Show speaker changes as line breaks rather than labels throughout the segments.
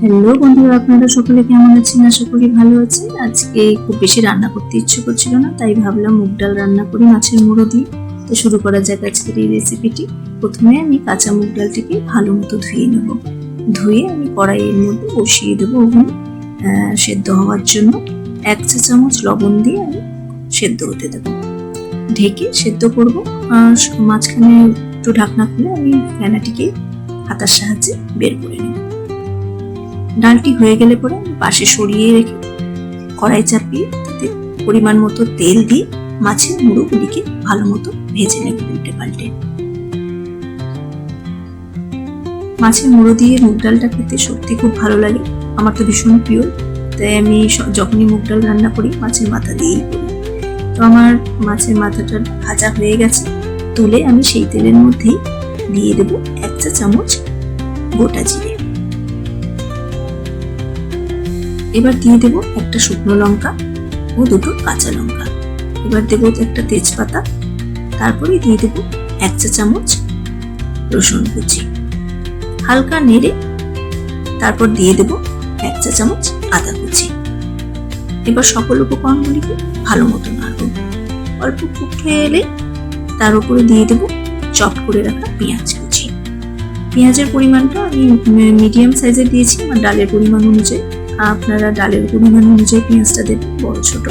Hello বন্ধুরা, আপনারা সকলে কেমন আছেন? আশা করি ভালো আছেন। আজকে খুব বেশি রান্না করতে ইচ্ছে করছিল না, তাই ভাবলাম মুগ ডাল রান্না করি মাছের মুড়ো দিয়ে। তো শুরু করা যাক আজকের এই রেসিপিটি। প্রথমে আমি কাঁচা মুগ ডালটিকে ভালো মতো ধুয়ে নেব। ধুয়ে আমি কড়াইয়ের মধ্যে বসিয়ে দেবো ওভেনে সেদ্ধ হওয়ার জন্য। 1 চা চামচ লবণ দিয়ে আমি সেদ্ধ হতে দেবো। ঢেকে সেদ্ধ করবো। মাঝখানে একটু ঢাকনা খুলে আমি ফেনাটিকে হাতার সাহায্যে বের করে নেব। ডালটি হয়ে গেলে পরে পাশে সরিয়ে রেখে কড়াই চাপিয়ে তাতে পরিমাণ মতো তেল দিয়ে মাছের মুড়োগুলিকে ভালো মতো ভেজে নেব উল্টে পাল্টে। মাছের মুড়ো দিয়ে মুগ ডালটা খেতে সত্যি খুব ভালো লাগে, আমার তো ভীষণ প্রিয়। তাই আমি যখনই মুগ ডাল রান্না করি মাছের মাথা দিয়েই করি। তো আমার মাছের মাথাটা ভাজা হয়ে গেছে, তুলে আমি সেই তেলের মধ্যেই দিয়ে দেব 1 চা চামচ গোটা জিরে। এবার দিয়ে দেব একটা শুকনো লঙ্কা ও 2টো কাঁচা লঙ্কা। এবার দেব একটা তেজপাতা। তারপরে দিয়ে দেব 1 চা চামচ রসুন কুচি। হালকা নেড়ে তারপর দিয়ে দেব 1 চা চামচ আদা কুচি। এবার সকল উপকরণগুলিকে ভালো মতো নাড়ব। অল্প কুক হয়ে এলে তার উপরে দিয়ে দেব চপ করে রাখা পেঁয়াজ কুচি। পেঁয়াজের পরিমাণটা আমি মিডিয়াম সাইজের দিয়েছি আমার ডালের পরিমাণ অনুযায়ী। আপনারা ডালের পরিমাণ অনুযায়ী পেঁয়াজটা দেবেন, বড় ছোট।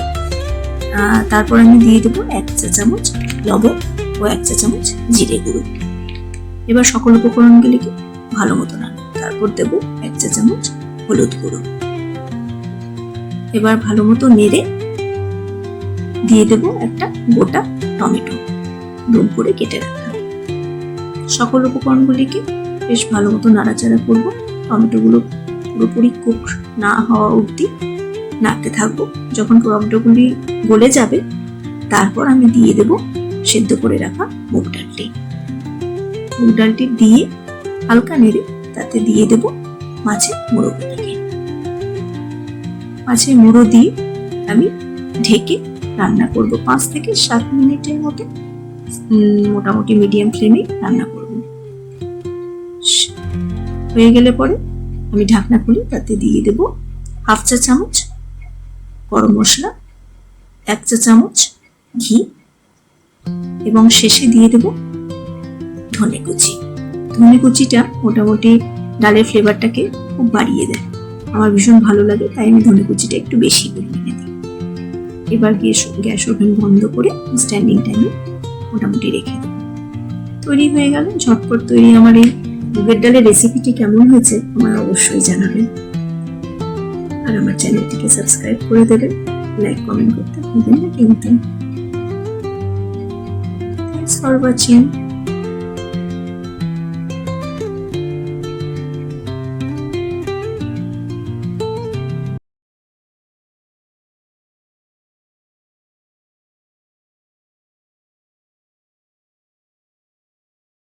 তারপর আমি দিয়ে দেবো 1 চা চামচ লবণ ও 1 চা চামচ জিরে গুঁড়ো। এবার সকল উপকরণগুলিকে ভালো মতো নাড়ব। তারপর দেবো 1 চা চামচ হলুদ গুঁড়ো। এবার ভালো মতো নেড়ে দিয়ে দেবো একটা গোটা টমেটো ডুম করে কেটে রাখা। সকল উপকরণগুলিকে বেশ ভালো মতো নাড়াচাড়া করবো। টমেটোগুলো পুরোপুরি কুক না হওয়া অবধি নাড়তে থাকবো। যখন টমেটোগুলি গলে যাবে তারপর আমি দিয়ে দেব সেদ্ধ করে রাখা মুগ ডালটি। মুগ ডালটি দিয়ে হালকা নেড়ে তাতে দিয়ে দেব মাছের মুড়োগুলিকে। মাছের মুড়ো দিয়ে আমি ঢেকে রান্না করব 5 থেকে 7 মিনিটের মতো, মোটামুটি মিডিয়াম ফ্লেমে রান্না করব। হয়ে গেলে পরে আমি ঢাকনা খুলে তাতে দিয়ে দেব 1/2 চা চামচ গরম মশলা, 1 চা চামচ ঘি এবং শেষে দিয়ে দেব ধনে কুচি। ধনে কুচিটা মোটামুটি ডালের ফ্লেভারটাকে খুব বাড়িয়ে দেয়, আমার ভীষণ ভালো লাগে, তাই আমি ধনে কুচিটা একটু বেশি পরিমাণে দিই। এবার গ্যাস ওভেন বন্ধ করে স্ট্যান্ডিং টাইমে মোটামুটি রেখে দেব। তৈরি হয়ে গেল ঝটপট তৈরি আমার এই মুগের ডালের রেসিপিটি। কেমন হয়েছে আমার অবশ্যই জানাবেন, আর আমার চ্যানেলটিকে সাবস্ক্রাইব করে দেবেন। লাইক কমেন্ট করতে ভুলবেন না কিন্তু। Thanks for watching.